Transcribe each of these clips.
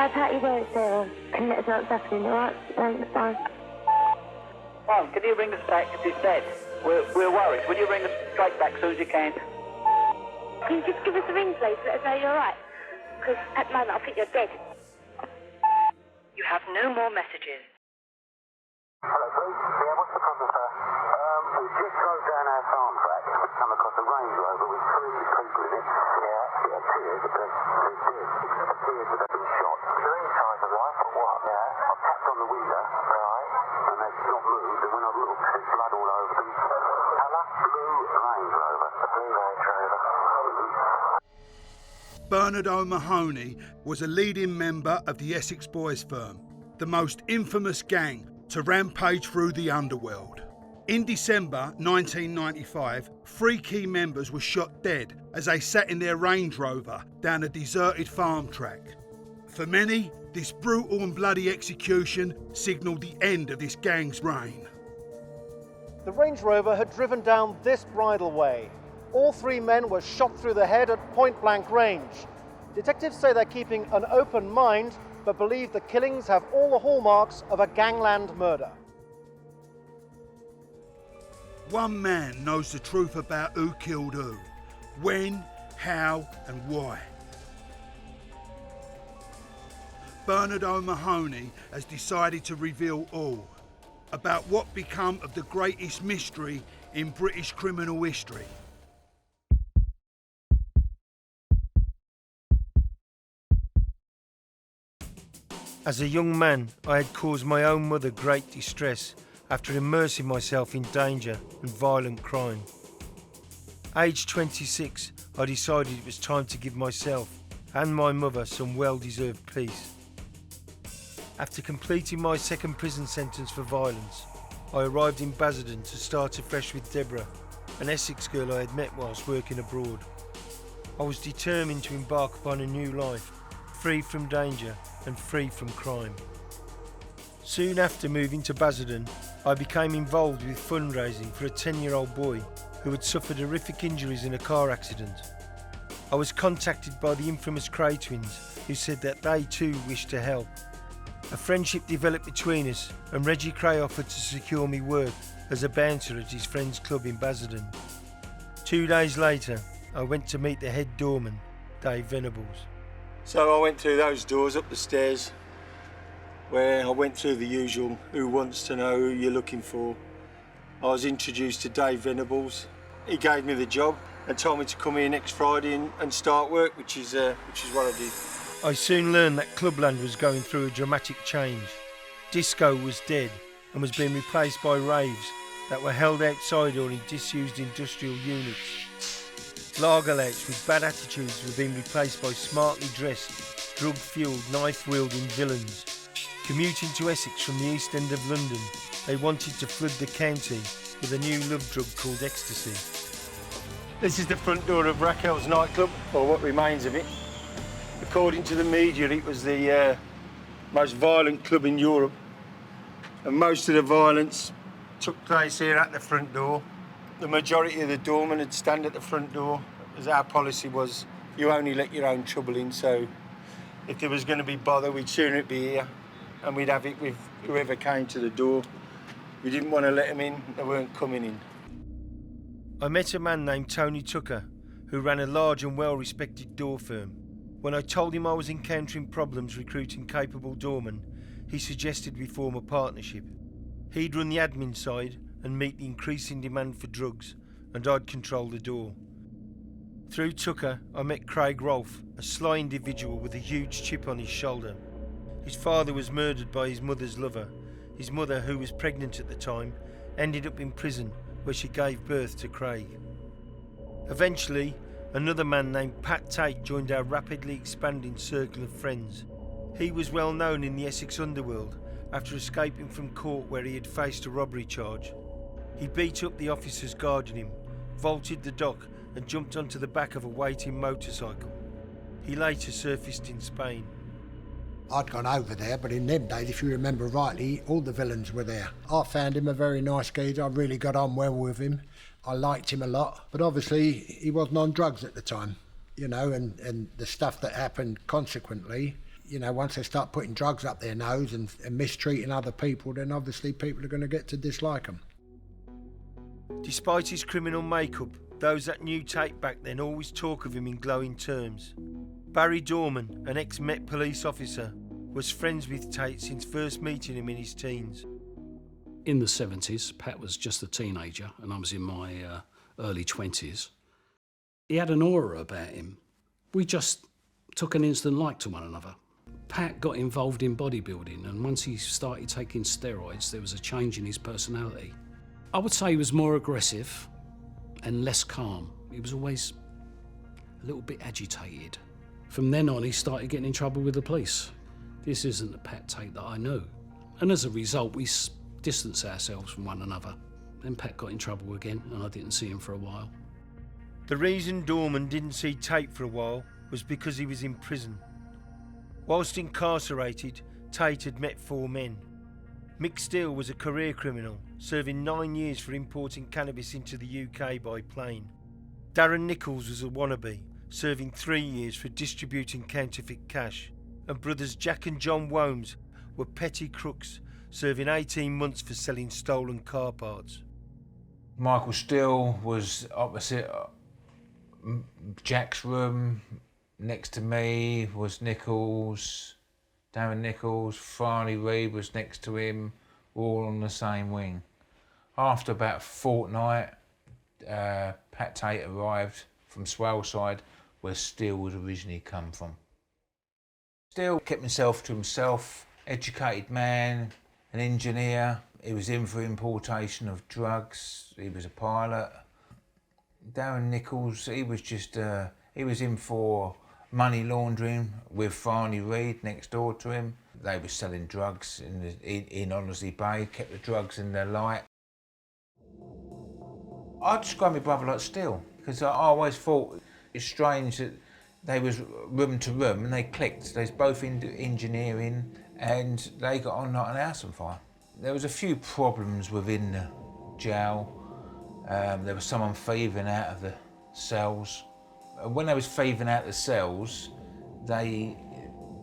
Hi, Patty, where's Sarah? It's not happening, alright? Thanks, bye. Mom, can you ring us back? It's dead. We're worried. Will you ring us straight back as soon as you can? Can you just give us a ring, please, let us know you're alright? Because at the moment I think you're dead. You have no more messages. Hello, please. Yeah, what's the problem, sir? We just drove down our farm track. We come across a Range Rover with 3 people in it. Yeah, it appears that they're dead. It appears that they've been shot. Is there any signs of life or what? Yeah, I've tapped on the window, right, and they've not moved, and when I've looked, there's blood all over them. Colour? Blue Range Rover. A blue Range Rover. Bernard O'Mahony was a leading member of the Essex boys firm, the most infamous gang to rampage through the underworld. In December 1995, 3 key members were shot dead as they sat in their Range Rover down a deserted farm track. For many, this brutal and bloody execution signalled the end of this gang's reign. The Range Rover had driven down this bridleway. All 3 men were shot through the head at point-blank range. Detectives say they're keeping an open mind, but believe the killings have all the hallmarks of a gangland murder. One man knows the truth about who killed who, when, how and why. Bernard O'Mahony has decided to reveal all about what become of the greatest mystery in British criminal history. As a young man, I had caused my own mother great distress after immersing myself in danger and violent crime. Aged 26, I decided it was time to give myself and my mother some well-deserved peace. After completing my second prison sentence for violence, I arrived in Basildon to start afresh with Deborah, an Essex girl I had met whilst working abroad. I was determined to embark upon a new life, free from danger and free from crime. Soon after moving to Basildon, I became involved with fundraising for a 10-year-old boy who had suffered horrific injuries in a car accident. I was contacted by the infamous Craig twins, who said that they too wished to help. A friendship developed between us, and Reggie Cray offered to secure me work as a bouncer at his friend's club in Basildon. 2 days later, I went to meet the head doorman, Dave Venables. So I went through those doors up the stairs, where I went through the usual who wants to know who you're looking for. I was introduced to Dave Venables. He gave me the job and told me to come here next Friday and start work, which is what I did. I soon learned that Clubland was going through a dramatic change. Disco was dead and was being replaced by raves that were held outside or in disused industrial units. Lagerlouts with bad attitudes were being replaced by smartly dressed, drug-fueled, knife-wielding villains. Commuting to Essex from the East End of London, they wanted to flood the county with a new love drug called ecstasy. This is the front door of Raquel's nightclub, or what remains of it. According to the media, it was the most violent club in Europe, and most of the violence took place here at the front door. The majority of the doormen would stand at the front door, as our policy was, you only let your own trouble in, so if there was going to be bother, we'd sooner it be here, and we'd have it with whoever came to the door. We didn't want to let them in, they weren't coming in. I met a man named Tony Tucker, who ran a large and well-respected door firm. When I told him I was encountering problems recruiting capable doormen, he suggested we form a partnership. He'd run the admin side and meet the increasing demand for drugs, and I'd control the door. Through Tucker, I met Craig Rolfe, a sly individual with a huge chip on his shoulder. His father was murdered by his mother's lover. His mother, who was pregnant at the time, ended up in prison where she gave birth to Craig. Eventually, another man named Pat Tate joined our rapidly expanding circle of friends. He was well known in the Essex underworld after escaping from court where he had faced a robbery charge. He beat up the officers guarding him, vaulted the dock and jumped onto the back of a waiting motorcycle. He later surfaced in Spain. I'd gone over there, but in them days, if you remember rightly, all the villains were there. I found him a very nice geezer. I really got on well with him. I liked him a lot, but obviously he wasn't on drugs at the time, you know, and the stuff that happened consequently, You know, once they start putting drugs up their nose and mistreating other people, then obviously people are going to get to dislike them. Despite his criminal makeup, those that knew Tate back then always talk of him in glowing terms. Barry Dorman, an ex-Met police officer, was friends with Tate since first meeting him in his teens. In the 70s, Pat was just a teenager and I was in my early 20s. He had an aura about him. We just took an instant like to one another. Pat got involved in bodybuilding, and once he started taking steroids, there was a change in his personality. I would say he was more aggressive and less calm. He was always a little bit agitated. From then on, he started getting in trouble with the police. This isn't the Pat Tate that I knew. And as a result, we distanced ourselves from one another. Then Pat got in trouble again, and I didn't see him for a while. The reason Dorman didn't see Tate for a while was because he was in prison. Whilst incarcerated, Tate had met 4 men. Mick Steele was a career criminal, serving 9 years for importing cannabis into the UK by plane. Darren Nichols was a wannabe, serving 3 years for distributing counterfeit cash. And brothers Jack and John Womes were petty crooks, serving 18 months for selling stolen car parts. Michael Steele was opposite Jack's room. Next to me was Nichols, Darren Nichols, Farley Reid was next to him, all on the same wing. After about a fortnight, Pat Tate arrived from Swaleside, where Steele was originally come from. Steele kept himself to himself, educated man, an engineer. He was in for importation of drugs, he was a pilot. Darren Nichols, he was just, he was in for money laundering with Farley Reid next door to him. They were selling drugs in Honestly Bay, kept the drugs in their light. I describe my brother like Steele, because I always thought it's strange that they was room to room and they clicked. They was both into engineering and they got on like an house on fire. There was a few problems within the jail. There was someone thieving out of the cells. When they was thieving out the cells, they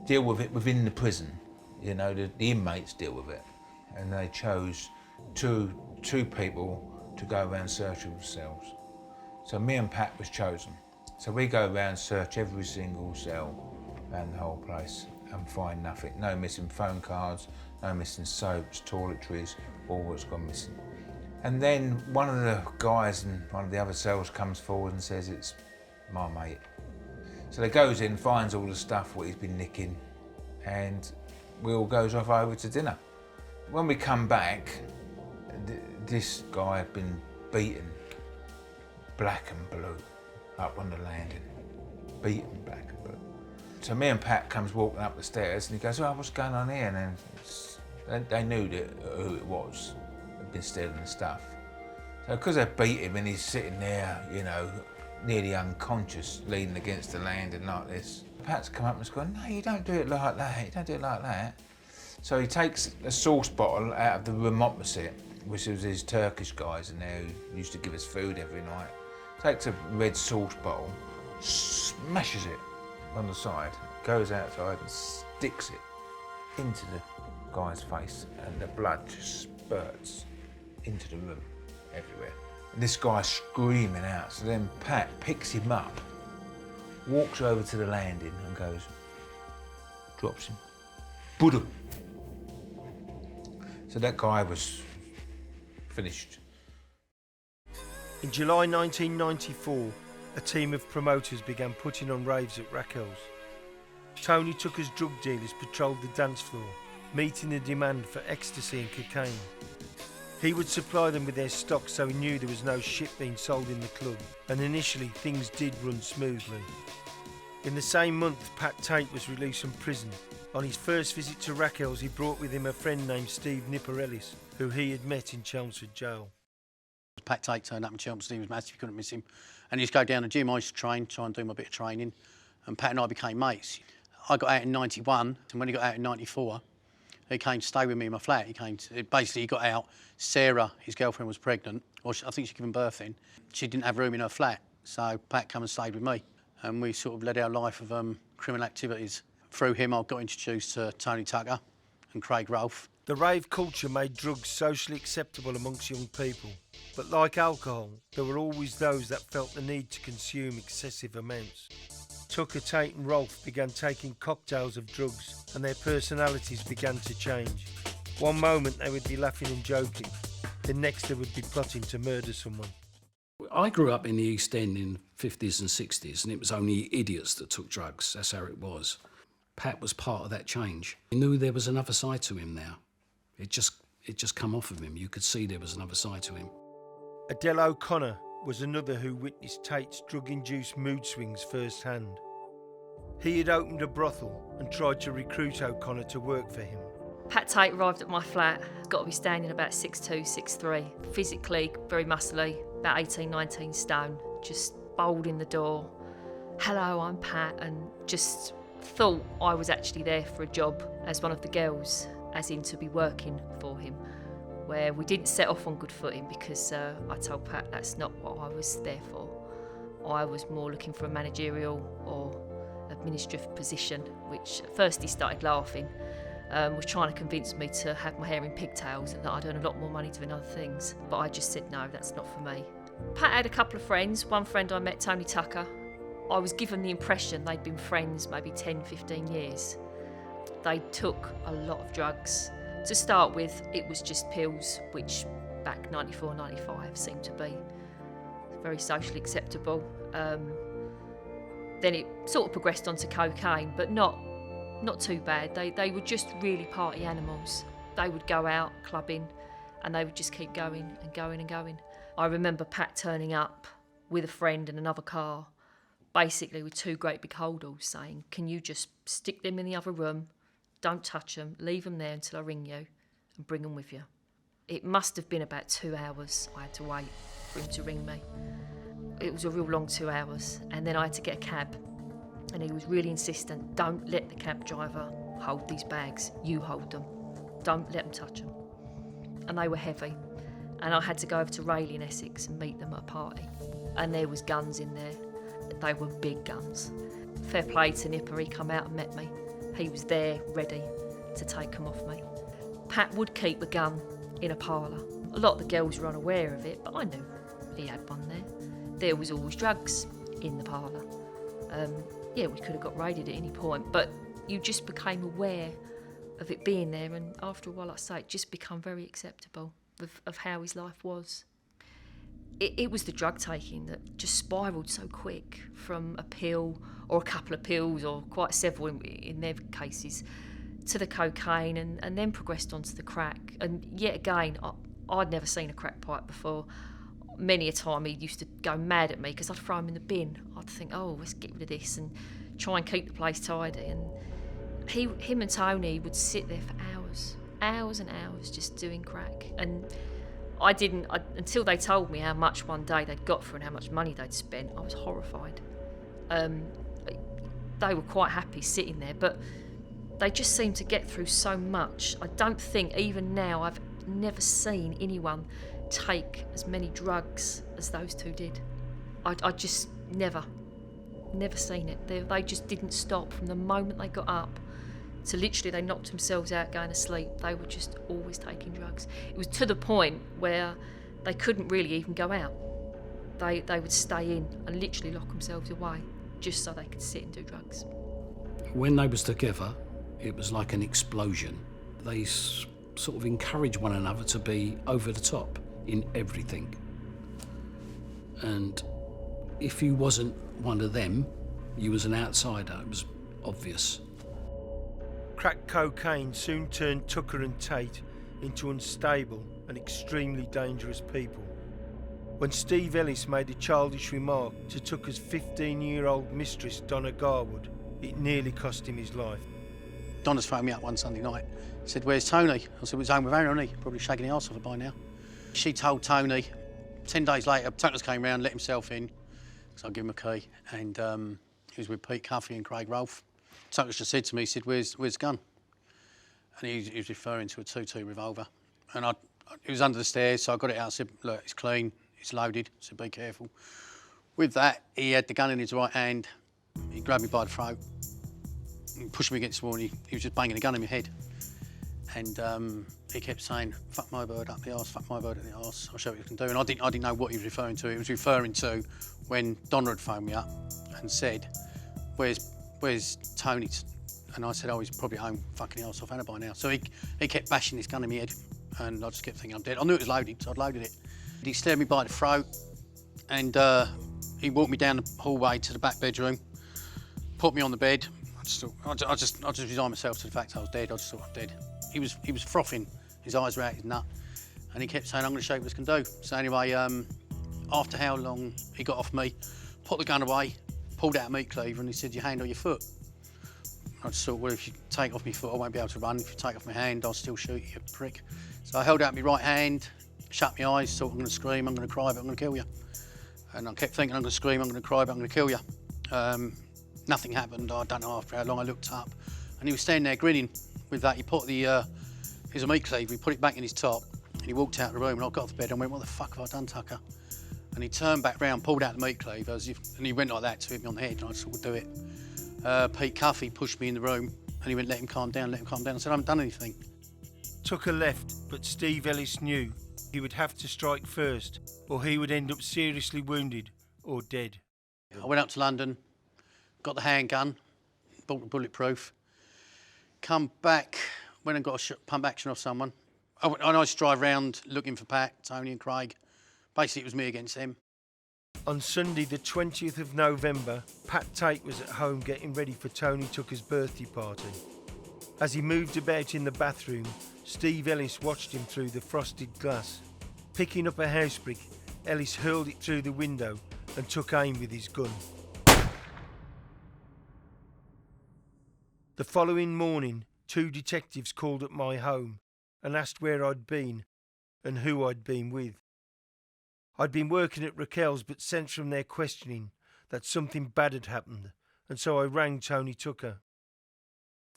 deal with it within the prison. You know, the inmates deal with it. And they chose two people to go around searching the cells. So me and Pat was chosen. So we go around, search every single cell around the whole place and find nothing. No missing phone cards, no missing soaps, toiletries, all what's gone missing. And then one of the guys in one of the other cells comes forward and says, "It's my mate." So they goes in, finds all the stuff what he's been nicking, and we all goes off over to dinner. When we come back, this guy had been beaten black and blue up on the landing, beaten black and blue. So me and Pat comes walking up the stairs and he goes, "Oh, what's going on here?" And then they knew who it was, had been stealing the stuff. So because they beat him and he's sitting there, you know, nearly unconscious, leaning against the landing like this, Pat's come up and has gone, "No, you don't do it like that, you don't do it like that." So he takes a sauce bottle out of the room opposite, which was his Turkish guys in there who used to give us food every night. Takes a red sauce bottle, smashes it on the side, goes outside and sticks it into the guy's face, and the blood just spurts into the room everywhere. And this guy's screaming out, so then Pat picks him up, walks over to the landing and goes, drops him. Buddha. So that guy was finished. In July 1994, a team of promoters began putting on raves at Raquel's. Tony Tucker's drug dealers patrolled the dance floor, meeting the demand for ecstasy and cocaine. He would supply them with their stock, so he knew there was no shit being sold in the club, and initially things did run smoothly. In the same month, Pat Tate was released from prison. On his first visit to Raquel's, he brought with him a friend named Steve Nipperellis, who he had met in Chelmsford Jail. Pat Tate turned up in Chelmsford, he was massive, you couldn't miss him. And he used to go down to the gym, I used to train, try and do my bit of training, and Pat and I became mates. I got out in 91, and when he got out in 94, he came to stay with me in my flat. Basically, he got out, Sarah, his girlfriend, was pregnant, or I think she'd given birth in. She didn't have room in her flat, so Pat came and stayed with me. And we sort of led our life of criminal activities. Through him, I got introduced to Tony Tucker and Craig Rolfe. The rave culture made drugs socially acceptable amongst young people. But like alcohol, there were always those that felt the need to consume excessive amounts. Tucker, Tate and Rolfe began taking cocktails of drugs and their personalities began to change. One moment they would be laughing and joking, the next they would be plotting to murder someone. I grew up in the East End in the 50s and 60s, and it was only idiots that took drugs. That's how it was. Pat was part of that change. He knew there was another side to him now. It just come off of him. You could see there was another side to him. Adele O'Connor was another who witnessed Tate's drug-induced mood swings firsthand. He had opened a brothel and tried to recruit O'Connor to work for him. Pat Tate arrived at my flat, got to be standing about 6'2", 6'3", physically very muscly, about 18, 19 stone, just bowled in the door. Hello, I'm Pat, and just thought I was actually there for a job as one of the girls, as in to be working for him, where we didn't set off on good footing because I told Pat that's not what I was there for. I was more looking for a managerial or administrative position, which at first he started laughing, was trying to convince me to have my hair in pigtails and that I'd earn a lot more money doing other things. But I just said, no, that's not for me. Pat had a couple of friends. One friend I met, Tony Tucker. I was given the impression they'd been friends maybe 10, 15 years. They took a lot of drugs. To start with, it was just pills, which back 94, 95 seemed to be very socially acceptable. Then it sort of progressed onto cocaine, but not too bad. They were just really party animals. They would go out clubbing and they would just keep going and going and going. I remember Pat turning up with a friend in another car, basically with two great big holdalls, saying, can you just stick them in the other room, don't touch them, leave them there until I ring you and bring them with you. It must have been about 2 hours I had to wait for him to ring me. It was a real long 2 hours, and then I had to get a cab. And he was really insistent, don't let the cab driver hold these bags, you hold them. Don't let them touch them. And they were heavy. And I had to go over to Raleigh in Essex and meet them at a party. And there was guns in there. They were big guns. Fair play to Nipper, he come out and met me. He was there, ready to take them off me. Pat would keep a gun in a parlour. A lot of the girls were unaware of it, but I knew he had one there. There was always drugs in the parlour. Yeah, we could have got raided at any point, but you just became aware of it being there, and after a while, like I say, it just became very acceptable of how his life was. It was the drug taking that just spiralled so quick, from a pill or a couple of pills or quite several in their cases, to the cocaine, and then progressed onto the crack. And yet again, I'd never seen a crack pipe before. Many a time he used to go mad at me because I'd throw him in the bin. I'd think, oh, let's get rid of this and try and keep the place tidy. And him and Tony would sit there for hours and hours just doing crack. And until they told me how much one day they'd got for and how much money they'd spent, I was horrified. They were quite happy sitting there, but they just seemed to get through so much. I don't think, even now, I've never seen anyone take as many drugs as those two did. I just never seen it. They just didn't stop from the moment they got up to literally they knocked themselves out going to sleep. They were just always taking drugs. It was to the point where they couldn't really even go out. They would stay in and literally lock themselves away just so they could sit and do drugs. When they was together, it was like an explosion. They sort of encouraged one another to be over the top in everything. And if you wasn't one of them, you was an outsider. It was obvious. Crack cocaine soon turned Tucker and Tate into unstable and extremely dangerous people. When Steve Ellis made a childish remark to Tucker's 15-year-old mistress, Donna Garwood, it nearly cost him his life. Donna's phoned me up one Sunday night. He said, where's Tony? I said, he was home with Aaron, probably shaking the arse off her by now. She told Tony. 10 days later, Tucker came round, let himself in, so I gave him a key, and he was with Pete Cuffey and Craig Rolfe. Tucker just said to me, he said, where's the gun? And he was referring to a 2-2 revolver. And it was under the stairs, so I got it out, I said, look, it's clean, it's loaded, so be careful. With that, he had the gun in his right hand, he grabbed me by the throat, He pushed me against the wall and he was just banging a gun in my head. And he kept saying, fuck my bird up the arse, fuck my bird up the arse, I'll show you what you can do. And I didn't know what he was referring to. He was referring to when Donna had phoned me up and said, where's Tony? And I said, oh, he's probably home fucking the arse off Hannah by now. So he kept bashing this gun in my head and I just kept thinking I'm dead. I knew it was loaded, so I'd loaded it. He stared me by the throat and he walked me down the hallway to the back bedroom, put me on the bed. I just resigned myself to the fact I was dead. I just thought I'm dead. He was frothing, his eyes were out his nut, and he kept saying, I'm going to show you what this can do. So anyway, after how long he got off me, put the gun away, pulled out a meat cleaver, and he said, your hand or your foot? I just thought, well, if you take off my foot, I won't be able to run. If you take off my hand, I'll still shoot you, prick. So I held out my right hand, shut my eyes, thought I'm going to scream, I'm going to cry, but I'm going to kill you. And I kept thinking, I'm going to scream, I'm going to cry, but I'm going to kill you. Nothing happened. I don't know after how long I looked up, and he was standing there grinning. With that, he put here's a meat cleaver, he put it back in his top, and he walked out of the room, and I got off the bed and went, what the fuck have I done, Tucker? And he turned back round, pulled out the meat cleaver, and he went like that to hit me on the head, and I just thought, we'll do it. Pete Cuffey pushed me in the room, and he went, let him calm down, let him calm down. I said, I haven't done anything. Tucker left, but Steve Ellis knew he would have to strike first, or he would end up seriously wounded or dead. I went up to London, got the handgun, bought the bulletproof, come back, went and got a pump action off someone. I used to drive around looking for Pat, Tony and Craig. Basically, it was me against them. On Sunday, the 20th of November, Pat Tate was at home getting ready for Tony Tucker's birthday party. As he moved about in the bathroom, Steve Ellis watched him through the frosted glass. Picking up a house brick, Ellis hurled it through the window and took aim with his gun. The following morning, 2 detectives called at my home and asked where I'd been and who I'd been with. I'd been working at Raquel's but sensed from their questioning that something bad had happened, and so I rang Tony Tucker.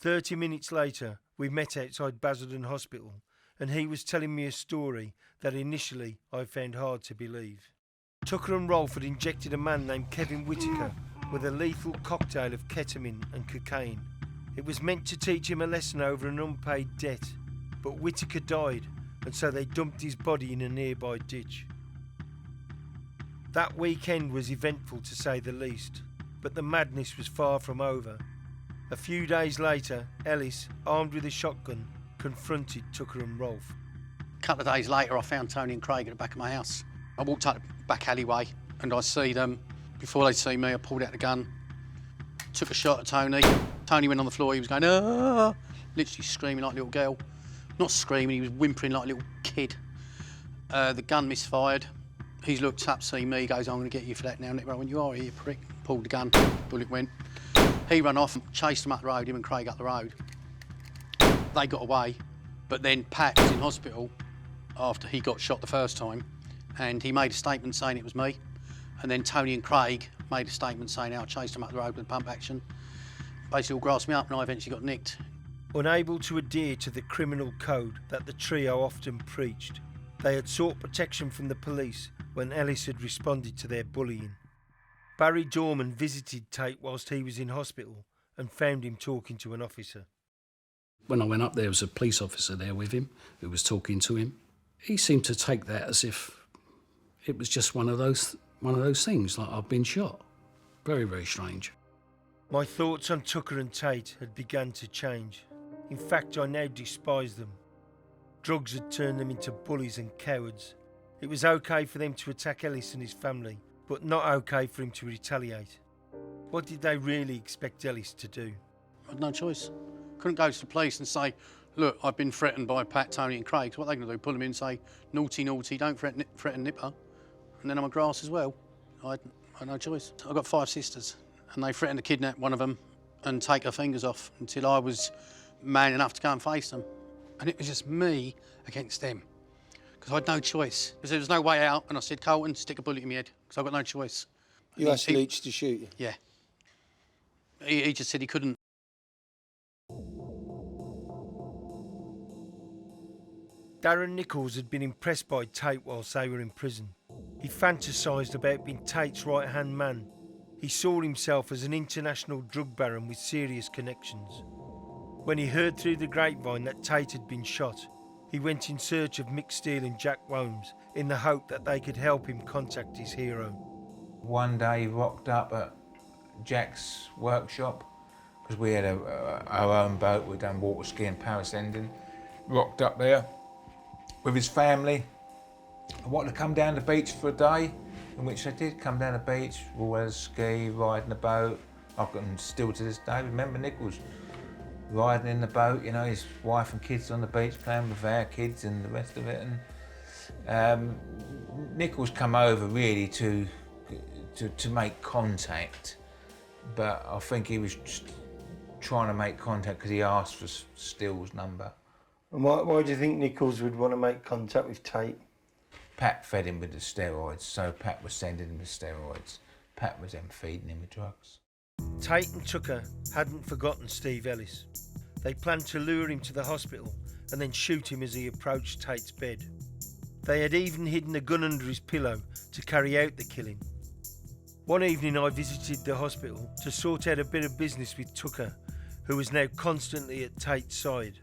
30 minutes later, we met outside Basildon Hospital, and he was telling me a story that initially I found hard to believe. Tucker and Rolfe had injected a man named Kevin Whitaker with a lethal cocktail of ketamine and cocaine. It was meant to teach him a lesson over an unpaid debt, but Whitaker died, and so they dumped his body in a nearby ditch. That weekend was eventful to say the least, but the madness was far from over. A few days later, Ellis, armed with a shotgun, confronted Tucker and Rolfe. A couple of days later, I found Tony and Craig at the back of my house. I walked up the back alleyway and I see them. Before they see me, I pulled out the gun, took a shot at Tony. Tony went on the floor, he was going, ah, literally screaming like a little girl. Not screaming, he was whimpering like a little kid. The gun misfired. He's looked up, seen me, goes, I'm going to get you for that now. Nick, I went, you are here, prick. Pulled the gun, bullet went. He ran off, chased him up the road, him and Craig up the road. They got away, but then Pat was in hospital after he got shot the first time, and he made a statement saying it was me. And then Tony and Craig made a statement saying I chased him up the road with pump action. Basically all grassed me up and I eventually got nicked. Unable to adhere to the criminal code that the trio often preached, they had sought protection from the police when Ellis had responded to their bullying. Barry Dorman visited Tate whilst he was in hospital and found him talking to an officer. When I went up, there was a police officer there with him who was talking to him. He seemed to take that as if it was just one of those things, like I've been shot. Very, very strange. My thoughts on Tucker and Tate had begun to change. In fact, I now despised them. Drugs had turned them into bullies and cowards. It was okay for them to attack Ellis and his family, but not okay for him to retaliate. What did they really expect Ellis to do? I had no choice. Couldn't go to the police and say, look, I've been threatened by Pat, Tony and Craig. So what are they going to do? Pull them in and say, naughty, naughty, don't threaten Nipper. And then I'm a grass as well. I had no choice. I've got 5 sisters, and they threatened to kidnap one of them and take her fingers off until I was man enough to go and face them. And it was just me against them, because I had no choice. Because there was no way out, and I said, Colton, stick a bullet in my head, because I've got no choice. You asked Leach to shoot you? Yeah. He just said he couldn't. Darren Nichols had been impressed by Tate whilst they were in prison. He fantasised about being Tate's right-hand man, He saw himself as an international drug baron with serious connections. When he heard through the grapevine that Tate had been shot, he went in search of Mick Steele and Jack Wilmes in the hope that they could help him contact his hero. One day he rocked up at Jack's workshop, because we had our own boat. We'd done water skiing, parasailing. Rocked up there with his family. I wanted to come down the beach for a day, in which they did come down the beach, roller ski, riding the boat. I can still to this day remember Nichols riding in the boat, you know, his wife and kids on the beach playing with our kids and the rest of it. And Nichols come over really to make contact, but I think he was just trying to make contact because he asked for Steele's number. And why do you think Nichols would want to make contact with Tate? Pat fed him with the steroids, so Pat was sending him the steroids. Pat was then feeding him with drugs. Tate and Tucker hadn't forgotten Steve Ellis. They planned to lure him to the hospital and then shoot him as he approached Tate's bed. They had even hidden a gun under his pillow to carry out the killing. One evening I visited the hospital to sort out a bit of business with Tucker, who was now constantly at Tate's side.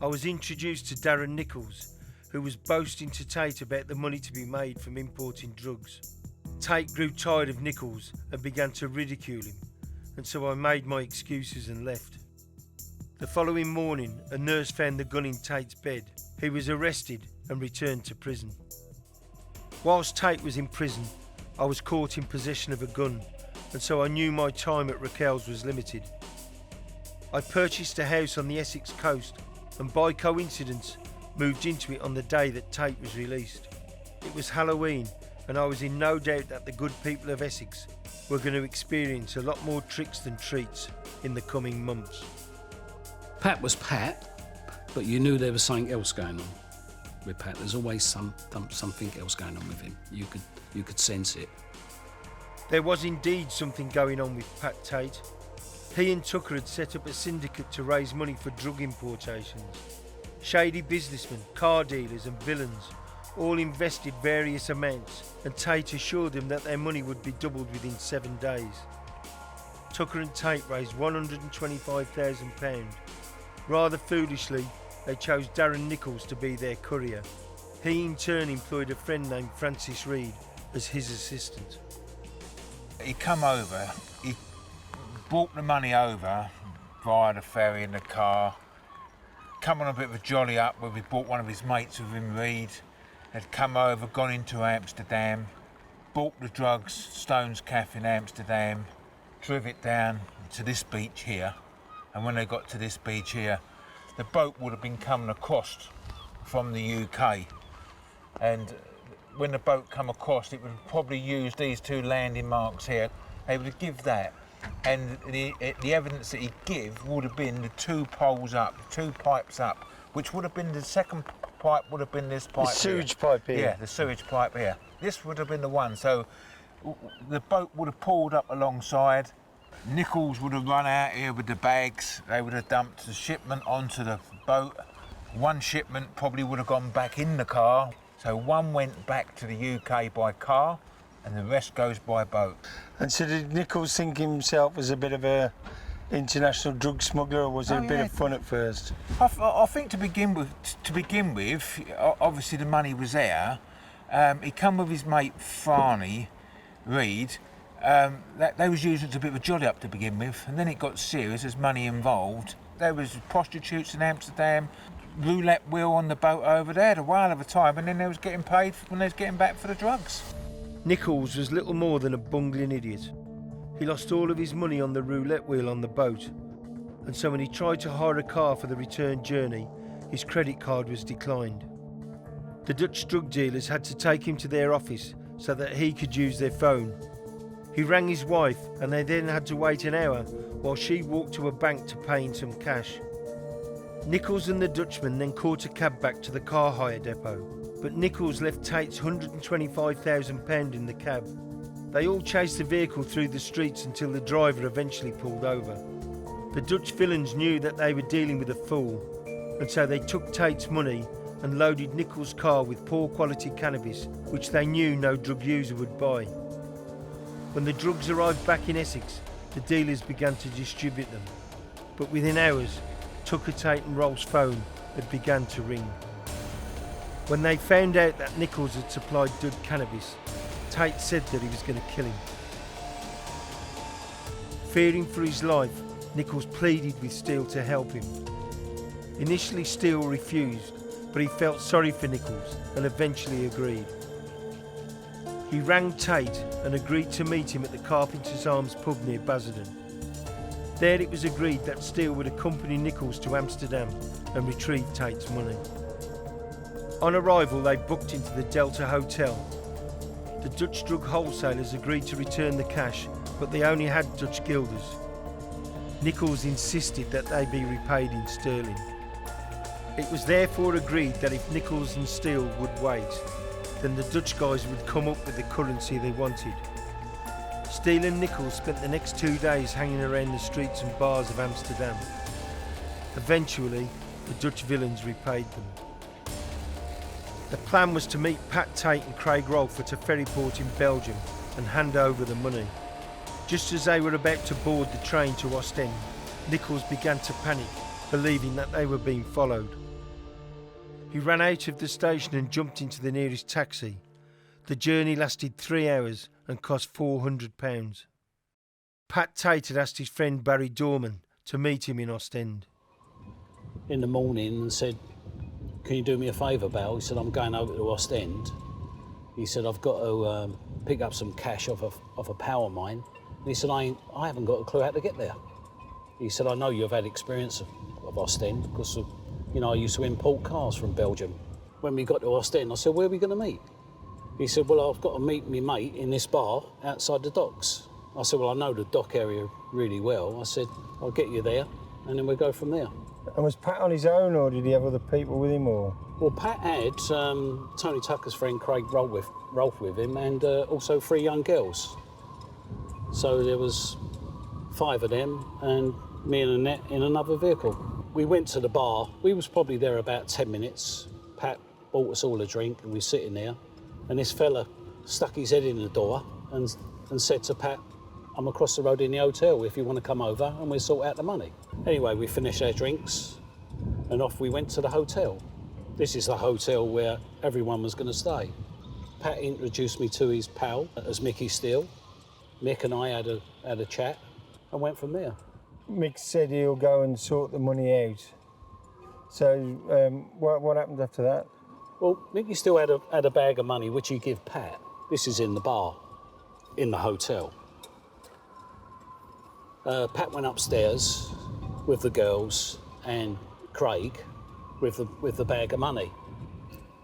I was introduced to Darren Nichols, who was boasting to Tate about the money to be made from importing drugs. Tate grew tired of Nichols and began to ridicule him, and so I made my excuses and left. The following morning, a nurse found the gun in Tate's bed. He was arrested and returned to prison. Whilst Tate was in prison, I was caught in possession of a gun, and so I knew my time at Raquel's was limited. I purchased a house on the Essex coast and by coincidence moved into it on the day that Tate was released. It was Halloween, and I was in no doubt that the good people of Essex were going to experience a lot more tricks than treats in the coming months. Pat was Pat, but you knew there was something else going on with Pat. There's always something else going on with him. You could sense it. There was indeed something going on with Pat Tate. He and Tucker had set up a syndicate to raise money for drug importations. Shady businessmen, car dealers and villains all invested various amounts, and Tate assured them that their money would be doubled within 7 days. Tucker and Tate raised £125,000. Rather foolishly, they chose Darren Nichols to be their courier. He in turn employed a friend named Francis Reed as his assistant. He come over, he brought the money over via the ferry in the car, come on a bit of a jolly up where we brought one of his mates with him, Reed, had come over, gone into Amsterdam, bought the drugs, Stone's Cafe in Amsterdam, drove it down to this beach here, and when they got to this beach here, the boat would have been coming across from the UK, and when the boat come across, it would have probably used these 2 landing marks here. They would give that, and the evidence that he'd give would have been the 2 poles up, 2 pipes up, which would have been the second pipe would have been this pipe. The sewage pipe here. Yeah, the sewage pipe here. This would have been the one. So the boat would have pulled up alongside. Nichols would have run out here with the bags. They would have dumped the shipment onto the boat. One shipment probably would have gone back in the car. So one went back to the UK by car, and the rest goes by boat. And so did Nichols think himself as a bit of a international drug smuggler, or was it a bit of fun at first? I think to begin with, obviously the money was there. He come with his mate Farney, Reed. They was using it as a bit of a jolly up to begin with, and then it got serious. There's money involved. There was prostitutes in Amsterdam, roulette wheel on the boat over there, a while of a time, and then they was getting paid when they was getting back for the drugs. Nichols was little more than a bungling idiot. He lost all of his money on the roulette wheel on the boat, and so when he tried to hire a car for the return journey, his credit card was declined. The Dutch drug dealers had to take him to their office so that he could use their phone. He rang his wife, and they then had to wait an hour while she walked to a bank to pay in some cash. Nichols and the Dutchman then caught a cab back to the car hire depot, but Nichols left Tate's £125,000 in the cab. They all chased the vehicle through the streets until the driver eventually pulled over. The Dutch villains knew that they were dealing with a fool, and so they took Tate's money and loaded Nichols' car with poor quality cannabis, which they knew no drug user would buy. When the drugs arrived back in Essex, the dealers began to distribute them. But within hours, Tucker Tate and Rolfe's phone had begun to ring. When they found out that Nichols had supplied Dud cannabis, Tate said that he was going to kill him. Fearing for his life, Nichols pleaded with Steele to help him. Initially, Steele refused, but he felt sorry for Nichols and eventually agreed. He rang Tate and agreed to meet him at the Carpenter's Arms pub near Basildon. There it was agreed that Steele would accompany Nichols to Amsterdam and retrieve Tate's money. On arrival, they booked into the Delta Hotel. The Dutch drug wholesalers agreed to return the cash, but they only had Dutch guilders. Nichols insisted that they be repaid in sterling. It was therefore agreed that if Nichols and Steele would wait, then the Dutch guys would come up with the currency they wanted. Steele and Nichols spent the next 2 days hanging around the streets and bars of Amsterdam. Eventually, the Dutch villains repaid them. The plan was to meet Pat Tate and Craig Rolfe at a ferry port in Belgium and hand over the money. Just as they were about to board the train to Ostend, Nichols began to panic, believing that they were being followed. He ran out of the station and jumped into the nearest taxi. The journey lasted 3 hours and cost £400. Pat Tate had asked his friend Barry Dorman to meet him in Ostend. In the morning and said, "Can you do me a favour, Bal?" He said, "I'm going over to Ostend." He said, "I've got to pick up some cash off a power mine." And he said, I haven't got a clue how to get there." He said, "I know you've had experience of Ostend because I used to import cars from Belgium." When we got to Ostend, I said, "Where are we going to meet?" He said, "Well, I've got to meet my mate in this bar outside the docks." I said, "Well, I know the dock area really well." I said, "I'll get you there and then we'll go from there." And was Pat on his own, or did he have other people with him, or? Well, Pat had Tony Tucker's friend Craig Rolfe with him, and also 3 young girls. So there was 5 of them, and me and Annette in another vehicle. We went to the bar. We was probably there about 10 minutes. Pat bought us all a drink, and we were sitting there, and this fella stuck his head in the door and said to Pat, "I'm across the road in the hotel if you want to come over and we'll sort out the money." Anyway, we finished our drinks and off we went to the hotel. This is the hotel where everyone was going to stay. Pat introduced me to his pal as Mickey Steele. Mick and I had a chat and went from there. Mick said he'll go and sort the money out. So what happened after that? Well, Mickey Steele had a bag of money which he gave Pat. This is in the bar, in the hotel. Pat went upstairs with the girls and Craig with the bag of money.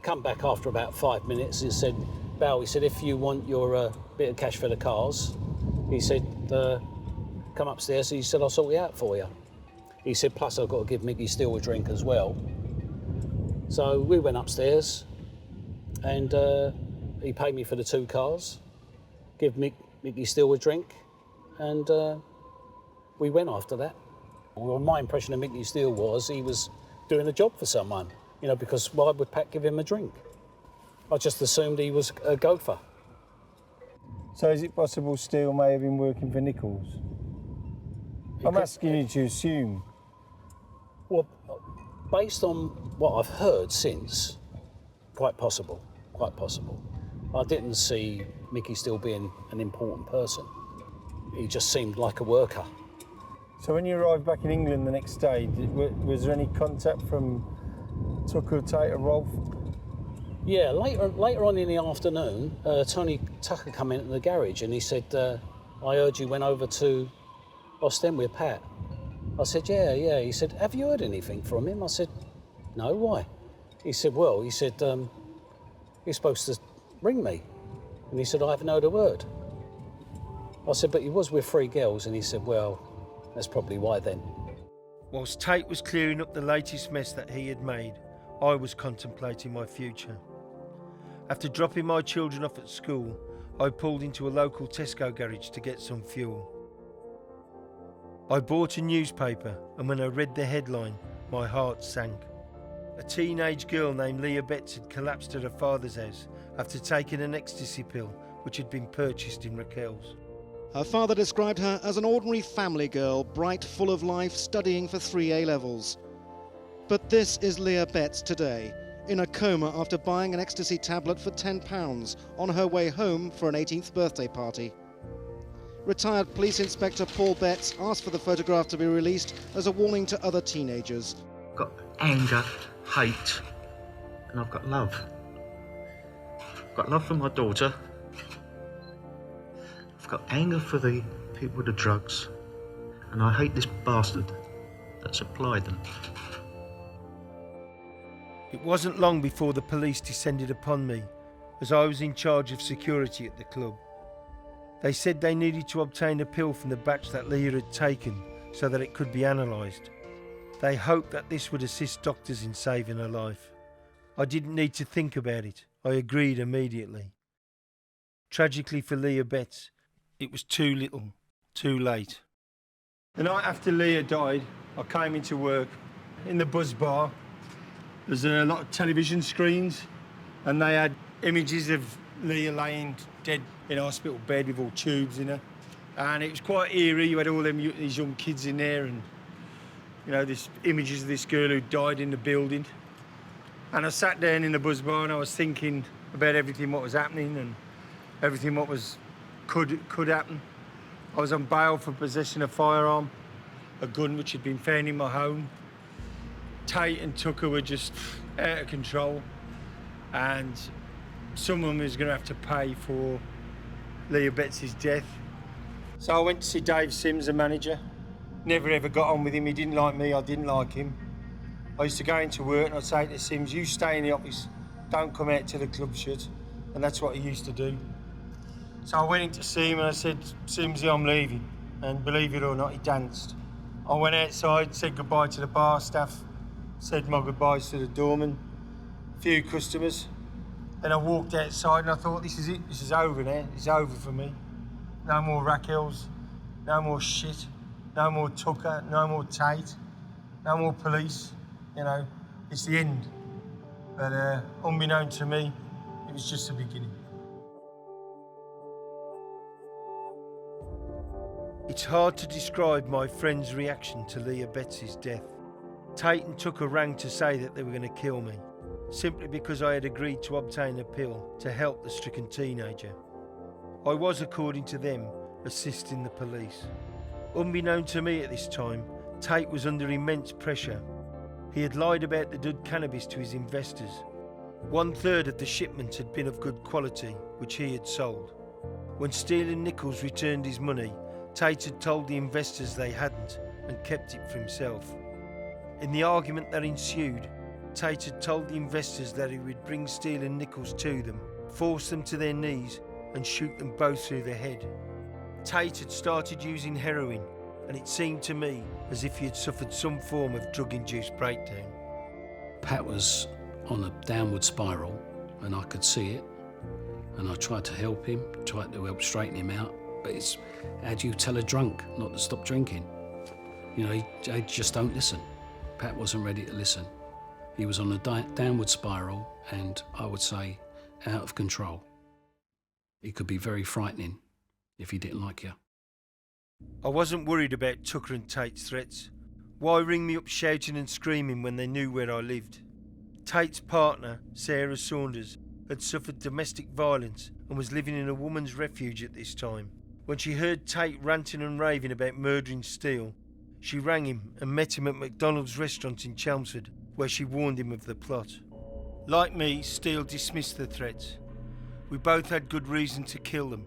Come back after about 5 minutes and said, "Bal," he said, "if you want your bit of cash for the cars," he said, "come upstairs." He said, "I'll sort it out for you." He said, "Plus I've got to give Mickey Steele a drink as well." So we went upstairs and he paid me for the 2 cars, give Mickey Steele a drink, and we went after that. Well, my impression of Mickey Steele was he was doing a job for someone, because why would Pat give him a drink? I just assumed he was a gopher. So is it possible Steele may have been working for Nichols? I'm asking you to assume. Well, based on what I've heard since, quite possible. I didn't see Mickey Steele being an important person. He just seemed like a worker. So when you arrived back in England the next day, was there any contact from Tucker, Tate or Rolfe? Yeah, later on in the afternoon, Tony Tucker came into the garage and he said, "I heard you went over to Ostend with Pat." I said, yeah. He said, "Have you heard anything from him?" I said, "No, why?" He said, "You're supposed to ring me." And he said, "I haven't heard a word." I said, "But he was with 3 girls." And he said, "Well, that's probably why then." Whilst Tate was clearing up the latest mess that he had made, I was contemplating my future. After dropping my children off at school, I pulled into a local Tesco garage to get some fuel. I bought a newspaper, and when I read the headline, my heart sank. A teenage girl named Leah Betts had collapsed at her father's house after taking an ecstasy pill which had been purchased in Raquel's. Her father described her as an ordinary family girl, bright, full of life, studying for 3 A-levels. But this is Leah Betts today, in a coma after buying an ecstasy tablet for £10 on her way home for an 18th birthday party. Retired Police Inspector Paul Betts asked for the photograph to be released as a warning to other teenagers. I've got anger, hate, and I've got love. I've got love for my daughter. I've got anger for the people with the drugs, and I hate this bastard that supplied them. It wasn't long before the police descended upon me, as I was in charge of security at the club. They said they needed to obtain a pill from the batch that Leah had taken so that it could be analysed. They hoped that this would assist doctors in saving her life. I didn't need to think about it. I agreed immediately. Tragically for Leah Betts, it was too little, too late. The night after Leah died, I came into work in the buzz bar. There's a lot of television screens, and they had images of Leah laying dead in a hospital bed with all tubes in her. And it was quite eerie. You had all these young kids in there, and this images of this girl who died in the building. And I sat down in the buzz bar and I was thinking about everything what was happening and everything what could happen. I was on bail for possession of a firearm, a gun which had been found in my home. Tate and Tucker were just out of control, and someone was going to have to pay for Leah Betts' death. So I went to see Dave Sims, the manager. Never ever got on with him. He didn't like me, I didn't like him. I used to go into work and I'd say to Sims, you stay in the office, don't come out till the club's shut. And that's what he used to do. So I went in to see him and I said, Simsy, I'm leaving. And believe it or not, he danced. I went outside, said goodbye to the bar staff, said my goodbyes to the doorman, a few customers. Then I walked outside and I thought, this is it, this is over now, it's over for me. No more Raquels, no more shit, no more Tucker, no more Tate, no more police, it's the end. But unbeknown to me, it was just the beginning. It's hard to describe my friend's reaction to Leah Betts' death. Tate and Tucker rang to say that they were going to kill me, simply because I had agreed to obtain a pill to help the stricken teenager. I was, according to them, assisting the police. Unbeknown to me at this time, Tate was under immense pressure. He had lied about the dud cannabis to his investors. 1/3 of the shipment had been of good quality, which he had sold. When Steele and Nichols returned his money, Tate had told the investors they hadn't and kept it for himself. In the argument that ensued, Tate had told the investors that he would bring Steele and Nichols to them, force them to their knees and shoot them both through the head. Tate had started using heroin, and it seemed to me as if he had suffered some form of drug-induced breakdown. Pat was on a downward spiral, and I could see it. And I tried to help him, tried to help straighten him out. But it's, how do you tell a drunk not to stop drinking? They just don't listen. Pat wasn't ready to listen. He was on a downward spiral, and I would say out of control. It could be very frightening if he didn't like you. I wasn't worried about Tucker and Tate's threats. Why ring me up shouting and screaming when they knew where I lived? Tate's partner, Sarah Saunders, had suffered domestic violence and was living in a woman's refuge at this time. When she heard Tate ranting and raving about murdering Steele, she rang him and met him at McDonald's restaurant in Chelmsford, where she warned him of the plot. Like me, Steele dismissed the threats. We both had good reason to kill them,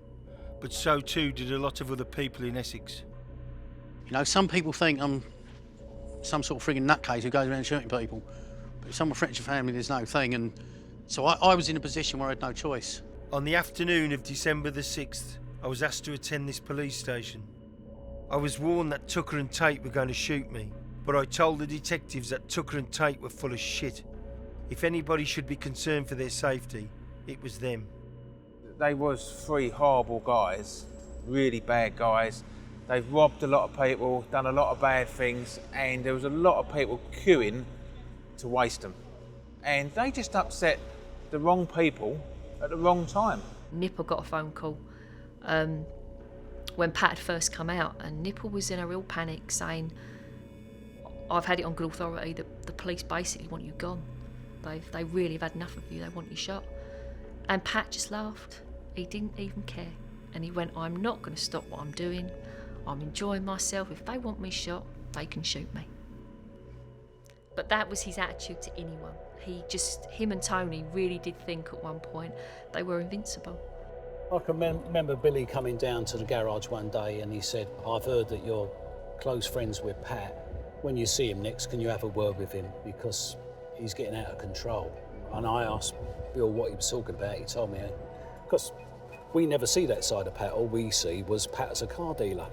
but so too did a lot of other people in Essex. Some people think I'm some sort of frigging nutcase who goes around shooting people, but some of my friends and family, there's no thing, and so I was in a position where I had no choice. On the afternoon of December the 6th, I was asked to attend this police station. I was warned that Tucker and Tate were going to shoot me, but I told the detectives that Tucker and Tate were full of shit. If anybody should be concerned for their safety, it was them. They was 3 horrible guys, really bad guys. They've robbed a lot of people, done a lot of bad things, and there was a lot of people queuing to waste them. And they just upset the wrong people at the wrong time. Nipper got a phone call when Pat had first come out, and Nipple was in a real panic saying, I've had it on good authority that the police basically want you gone. They really have had enough of you, they want you shot. And Pat just laughed. He didn't even care. And he went, I'm not going to stop what I'm doing. I'm enjoying myself. If they want me shot, they can shoot me. But that was his attitude to anyone. Him and Tony really did think at one point they were invincible. I can remember Billy coming down to the garage one day and he said, I've heard that you're close friends with Pat. When you see him next, can you have a word with him? Because he's getting out of control. And I asked Bill what he was talking about. He told me, because we never see that side of Pat. All we see was Pat as a car dealer.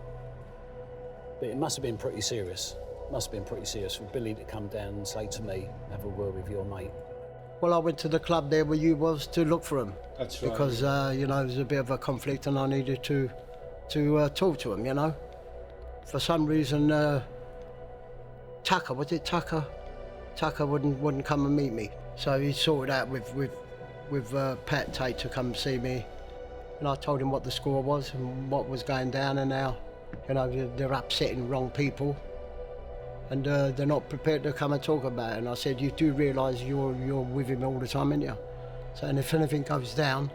But it must have been pretty serious. Must have been pretty serious for Billy to come down and say to me, have a word with your mate. Well, I went to the club there where you was to look for him. That's right. Because, you know, there was a bit of a conflict and I needed to talk to him, you know. For some reason, Tucker, was it Tucker? Tucker wouldn't come and meet me. So he sorted out with Pat Tate to come see me. And I told him what the score was and what was going down and how, you know, they're upsetting wrong people. And they're not prepared to come and talk about it. And I said, you do realise you're with him all the time, ain't you? So, and if anything goes down,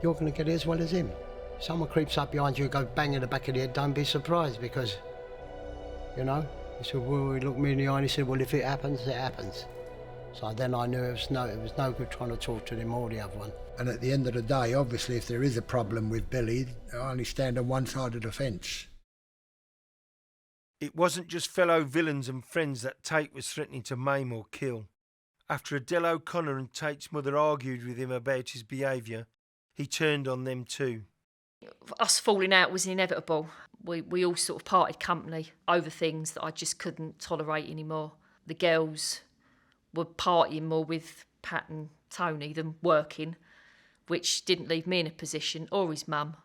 you're going to get it as well as him. If someone creeps up behind you and goes bang in the back of the head, don't be surprised because, you know, he said, well, he looked me in the eye and he said, well, if it happens, it happens. So then I knew it was no good trying to talk to him or the other one. And at the end of the day, obviously, if there is a problem with Billy, I only stand on one side of the fence. It wasn't just fellow villains and friends that Tate was threatening to maim or kill. After Adele O'Connor and Tate's mother argued with him about his behaviour, he turned on them too. Us falling out was inevitable. We all sort of parted company over things that I just couldn't tolerate anymore. The girls were partying more with Pat and Tony than working, which didn't leave me in a position, or his mum.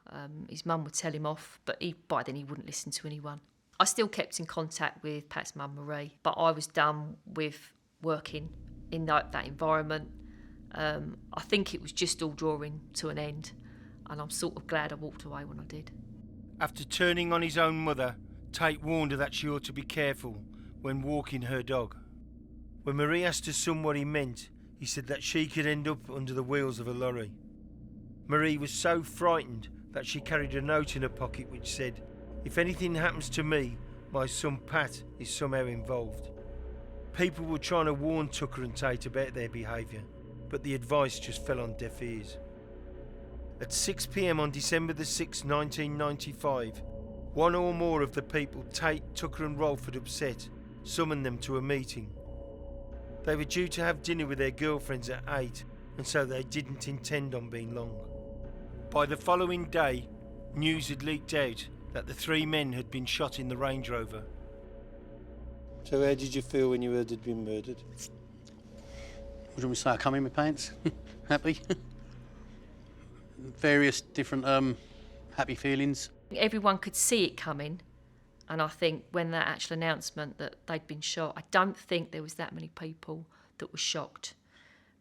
His mum would tell him off, but by then he wouldn't listen to anyone. I still kept in contact with Pat's mum, Marie, but I was done with working in that environment. I think it was just all drawing to an end, and I'm sort of glad I walked away when I did. After turning on his own mother, Tate warned her that she ought to be careful when walking her dog. When Marie asked her son what he meant, he said that she could end up under the wheels of a lorry. Marie was so frightened that she carried a note in her pocket which said, if anything happens to me, my son Pat is somehow involved. People were trying to warn Tucker and Tate about their behaviour, but the advice just fell on deaf ears. At 6 p.m. on December the 6th, 1995, one or more of the people Tate, Tucker and Rolfe had upset summoned them to a meeting. They were due to have dinner with their girlfriends at 8, and so they didn't intend on being long. By the following day, news had leaked out that the three men had been shot in the Range Rover. So how did you feel when you heard they'd been murdered? What do you want me to say? I come in my pants, happy. Various different happy feelings. Everyone could see it coming, and I think when that actual announcement that they'd been shot, I don't think there was that many people that were shocked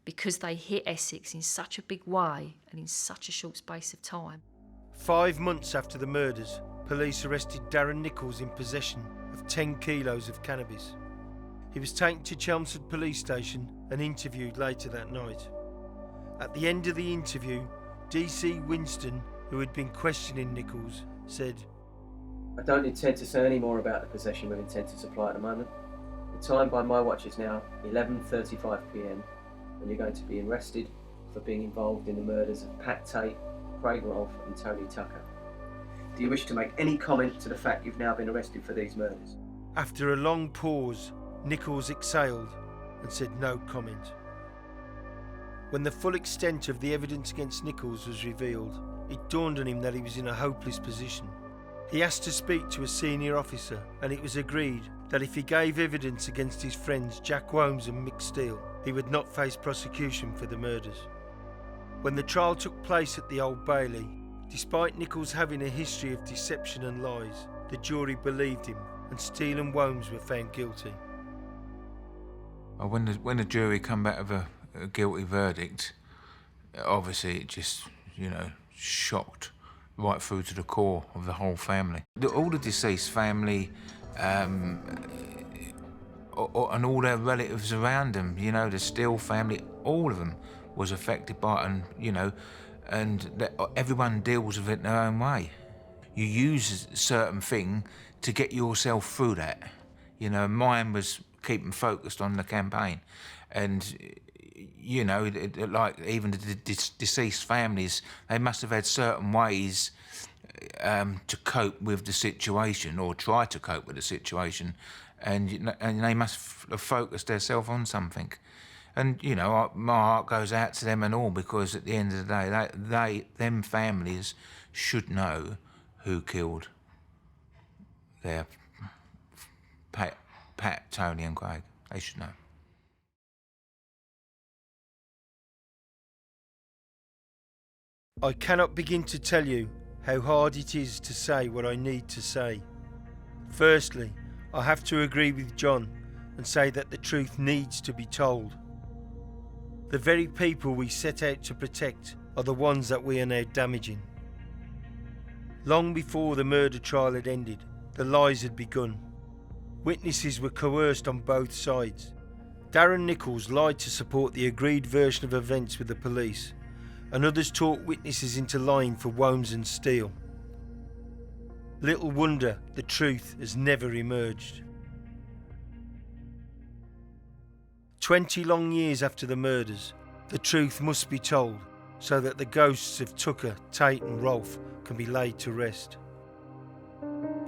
because they hit Essex in such a big way and in such a short space of time. 5 months after the murders, police arrested Darren Nichols in possession of 10 kilos of cannabis. He was taken to Chelmsford police station and interviewed later that night. At the end of the interview, DC Winston, who had been questioning Nichols, said, I don't intend to say any more about the possession with intent to supply at the moment. The time by my watch is now 11:35 p.m. and you're going to be arrested for being involved in the murders of Pat Tate, Craig Rolfe and Tony Tucker. Do you wish to make any comment to the fact you've now been arrested for these murders? After a long pause, Nichols exhaled and said no comment. When the full extent of the evidence against Nichols was revealed, it dawned on him that he was in a hopeless position. He asked to speak to a senior officer, and it was agreed that if he gave evidence against his friends Jack Womes and Mick Steele, he would not face prosecution for the murders. When the trial took place at the Old Bailey, despite Nichols having a history of deception and lies, the jury believed him, and Steele and Womes were found guilty. When the jury come back with a guilty verdict, obviously it just, shocked right through to the core of the whole family. All the deceased family and all their relatives around them, you know, the Steele family, all of them was affected by it, and, you know, and everyone deals with it in their own way. You use a certain thing to get yourself through that. You know, mine was keeping focused on the campaign. And, you know, like even the deceased families, they must have had certain ways to cope with the situation, or try to cope with the situation, and they must have focused themselves on something. And, you know, my heart goes out to them and all, because at the end of the day, them families should know who killed their Pat, Tony and Craig. They should know. I cannot begin to tell you how hard it is to say what I need to say. Firstly, I have to agree with John and say that the truth needs to be told. The very people we set out to protect are the ones that we are now damaging. Long before the murder trial had ended, the lies had begun. Witnesses were coerced on both sides. Darren Nichols lied to support the agreed version of events with the police, and others talked witnesses into lying for Womes and Steele. Little wonder the truth has never emerged. 20 long years after the murders, the truth must be told so that the ghosts of Tucker, Tate and Rolfe can be laid to rest.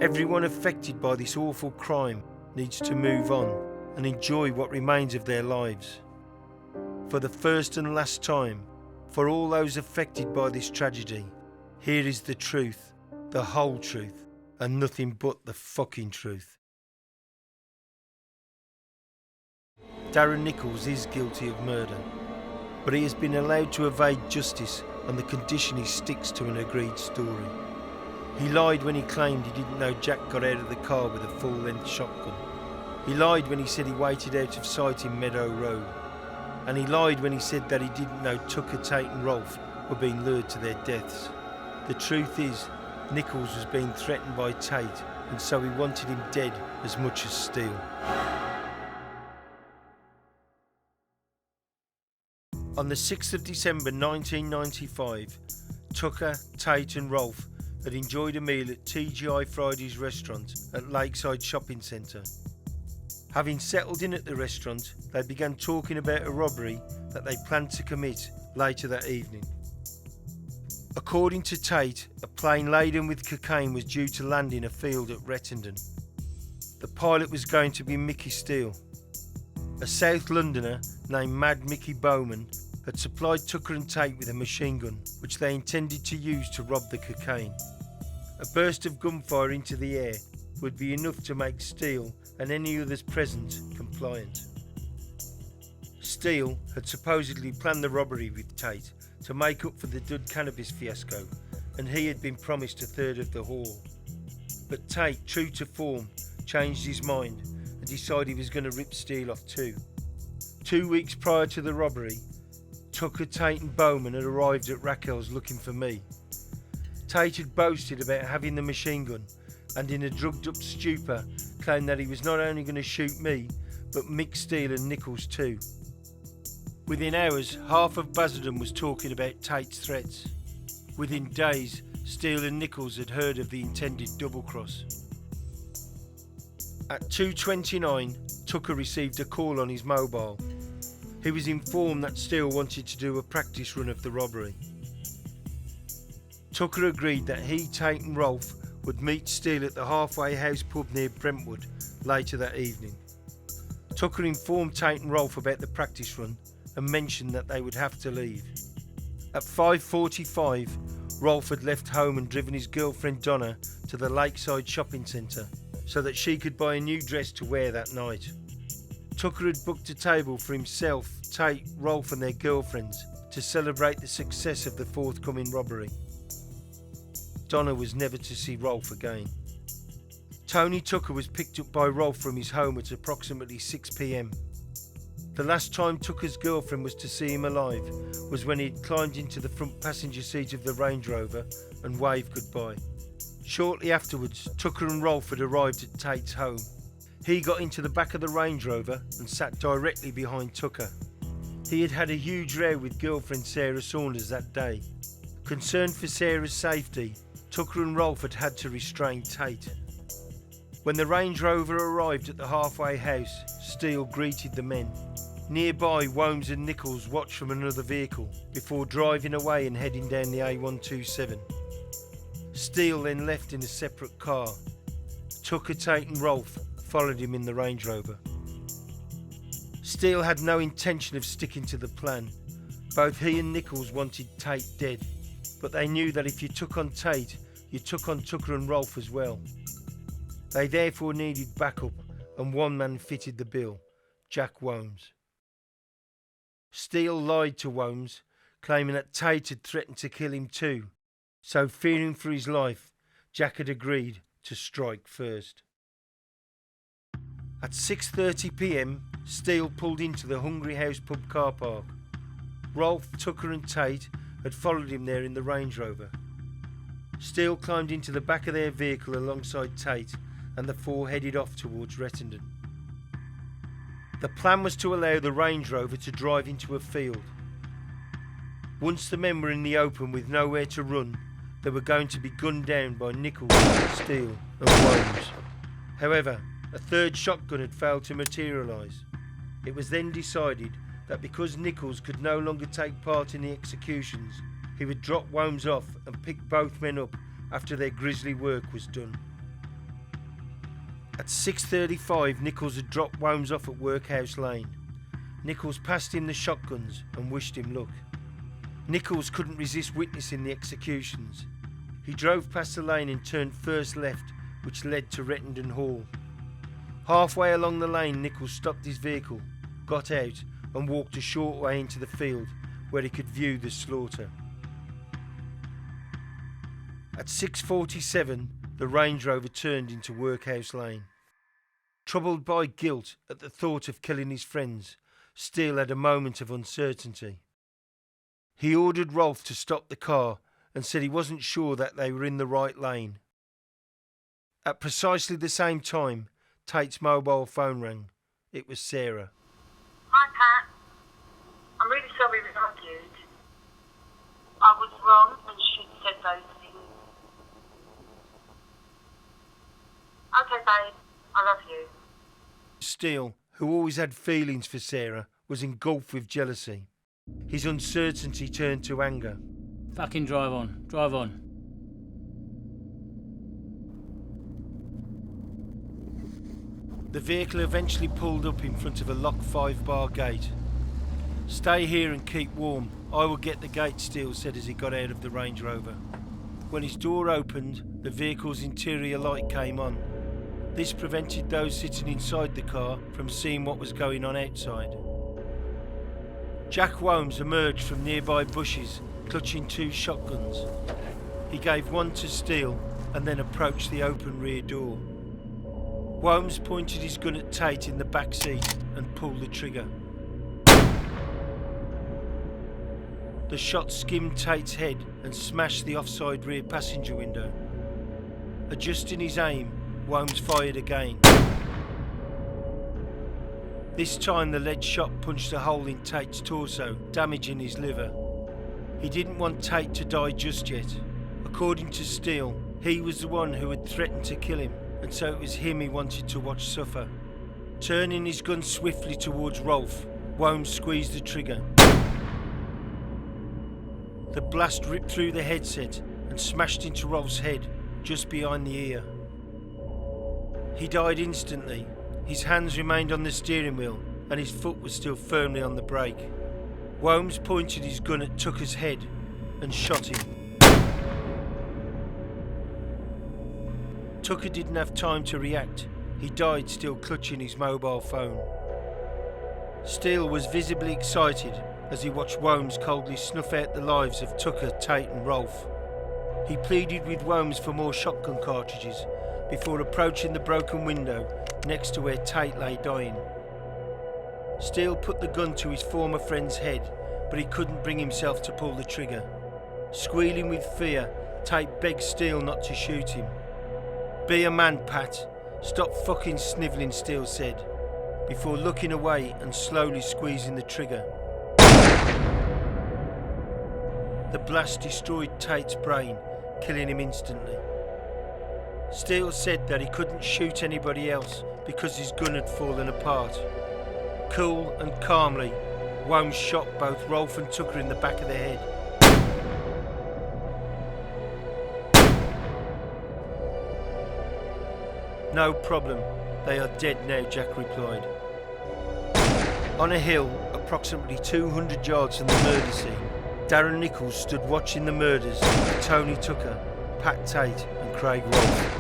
Everyone affected by this awful crime needs to move on and enjoy what remains of their lives. For the first and last time, for all those affected by this tragedy, here is the truth, the whole truth, and nothing but the fucking truth. Darren Nichols is guilty of murder, but he has been allowed to evade justice on the condition he sticks to an agreed story. He lied when he claimed he didn't know Jack got out of the car with a full-length shotgun. He lied when he said he waited out of sight in Meadow Road. And he lied when he said that he didn't know Tucker, Tate and Rolfe were being lured to their deaths. The truth is, Nichols was being threatened by Tate, and so he wanted him dead as much as Steele. On the 6th of December 1995, Tucker, Tate and Rolfe had enjoyed a meal at TGI Fridays restaurant at Lakeside Shopping Centre. Having settled in at the restaurant, they began talking about a robbery that they planned to commit later that evening. According to Tate, a plane laden with cocaine was due to land in a field at Rettendon. The pilot was going to be Mickey Steele. A South Londoner named Mad Mickey Bowman had supplied Tucker and Tate with a machine gun, which they intended to use to rob the cocaine. A burst of gunfire into the air would be enough to make Steele and any others present compliant. Steele had supposedly planned the robbery with Tate to make up for the dud cannabis fiasco, and he had been promised a third of the haul. But Tate, true to form, changed his mind and decided he was going to rip Steele off too. 2 weeks prior to the robbery, Tucker, Tate and Bowman had arrived at Raquel's looking for me. Tate had boasted about having the machine gun and in a drugged up stupor claimed that he was not only going to shoot me but Mick Steele and Nichols too. Within hours, half of Basildon was talking about Tate's threats. Within days, Steele and Nichols had heard of the intended double cross. At 2:29, Tucker received a call on his mobile. He was informed that Steele wanted to do a practice run of the robbery. Tucker agreed that he, Tate and Rolfe would meet Steele at the Halfway House pub near Brentwood later that evening. Tucker informed Tate and Rolfe about the practice run and mentioned that they would have to leave. At 5:45, Rolfe had left home and driven his girlfriend Donna to the Lakeside Shopping Centre so that she could buy a new dress to wear that night. Tucker had booked a table for himself, Tate, Rolfe and their girlfriends to celebrate the success of the forthcoming robbery. Donna was never to see Rolfe again. Tony Tucker was picked up by Rolfe from his home at approximately 6 p.m. The last time Tucker's girlfriend was to see him alive was when he'd climbed into the front passenger seat of the Range Rover and waved goodbye. Shortly afterwards, Tucker and Rolfe had arrived at Tate's home. He got into the back of the Range Rover and sat directly behind Tucker. He had had a huge row with girlfriend Sarah Saunders that day. Concerned for Sarah's safety, Tucker and Rolfe had had to restrain Tate. When the Range Rover arrived at the halfway house, Steele greeted the men. Nearby, Womes and Nichols watched from another vehicle before driving away and heading down the A127. Steele then left in a separate car. Tucker, Tate and Rolfe followed him in the Range Rover. Steele had no intention of sticking to the plan. Both he and Nichols wanted Tate dead, but they knew that if you took on Tate, you took on Tucker and Rolfe as well. They therefore needed backup, and one man fitted the bill, Jack Womes. Steele lied to Womes, claiming that Tate had threatened to kill him too, so fearing for his life, Jack had agreed to strike first. At 6:30 p.m, Steele pulled into the Hungry House pub car park. Rolfe, Tucker and Tate had followed him there in the Range Rover. Steele climbed into the back of their vehicle alongside Tate, and the four headed off towards Rettendon. The plan was to allow the Range Rover to drive into a field. Once the men were in the open with nowhere to run, they were going to be gunned down by Nichols, Steele and Womes. However, a third shotgun had failed to materialise. It was then decided that because Nichols could no longer take part in the executions, he would drop Womes off and pick both men up after their grisly work was done. At 6:35, Nichols had dropped Womes off at Workhouse Lane. Nichols passed him the shotguns and wished him luck. Nichols couldn't resist witnessing the executions. He drove past the lane and turned first left, which led to Rettendon Hall. Halfway along the lane, Nichols stopped his vehicle, got out and walked a short way into the field where he could view the slaughter. At 6:47, the Range Rover turned into Workhouse Lane. Troubled by guilt at the thought of killing his friends, Steele had a moment of uncertainty. He ordered Rolfe to stop the car and said he wasn't sure that they were in the right lane. At precisely the same time, Tate's mobile phone rang. It was Sarah. Hi Pat, I'm really sorry we argued. I was wrong and shouldn't have said those things. Okay babe, I love you. Steele, who always had feelings for Sarah, was engulfed with jealousy. His uncertainty turned to anger. Fucking drive on, drive on. The vehicle eventually pulled up in front of a locked 5-bar gate. Stay here and keep warm. I will get the gate, Steele said as he got out of the Range Rover. When his door opened, the vehicle's interior light came on. This prevented those sitting inside the car from seeing what was going on outside. Jack Womes emerged from nearby bushes, clutching 2 shotguns. He gave one to Steele and then approached the open rear door. Womes pointed his gun at Tate in the back seat and pulled the trigger. The shot skimmed Tate's head and smashed the offside rear passenger window. Adjusting his aim, Womes fired again. This time the lead shot punched a hole in Tate's torso, damaging his liver. He didn't want Tate to die just yet. According to Steele, he was the one who had threatened to kill him, and so it was him he wanted to watch suffer. Turning his gun swiftly towards Rolfe, Womes squeezed the trigger. The blast ripped through the headset and smashed into Rolfe's head, just behind the ear. He died instantly. His hands remained on the steering wheel and his foot was still firmly on the brake. Womes pointed his gun at Tucker's head and shot him. Tucker didn't have time to react. He died still clutching his mobile phone. Steele was visibly excited as he watched Womes coldly snuff out the lives of Tucker, Tate and Rolfe. He pleaded with Womes for more shotgun cartridges before approaching the broken window next to where Tate lay dying. Steele put the gun to his former friend's head, but he couldn't bring himself to pull the trigger. Squealing with fear, Tate begged Steele not to shoot him. "Be a man, Pat. Stop fucking snivelling," Steele said, before looking away and slowly squeezing the trigger. The blast destroyed Tate's brain, killing him instantly. Steele said that he couldn't shoot anybody else because his gun had fallen apart. Cool and calmly, Wholmes shot both Rolfe and Tucker in the back of the head. "No problem, they are dead now," Jack replied. On a hill, approximately 200 yards from the murder scene, Darren Nichols stood watching the murders of Tony Tucker, Pat Tate and Craig Rolfe.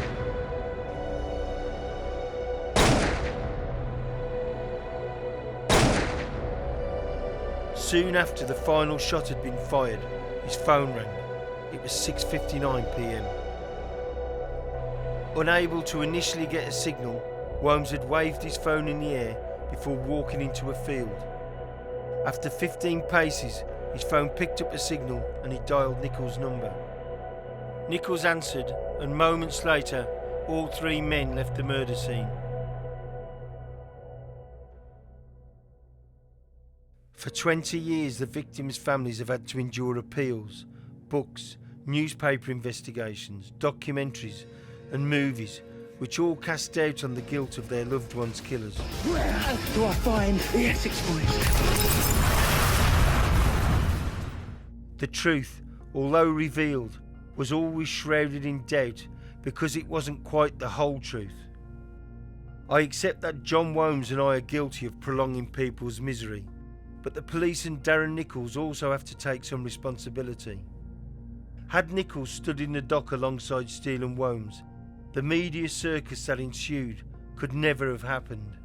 Soon after the final shot had been fired, his phone rang. It was 6:59 p.m. Unable to initially get a signal, Wholmes had waved his phone in the air before walking into a field. After 15 paces, his phone picked up a signal and he dialed Nichols' number. Nichols answered, and moments later, all three men left the murder scene. For 20 years, the victims' families have had to endure appeals, books, newspaper investigations, documentaries and movies, which all cast doubt on the guilt of their loved ones' killers. Where do I find the Essex boys? The truth, although revealed, was always shrouded in doubt because it wasn't quite the whole truth. I accept that John Wholmes and I are guilty of prolonging people's misery, but the police and Darren Nichols also have to take some responsibility. Had Nichols stood in the dock alongside Steele and Wholmes, the media circus that ensued could never have happened.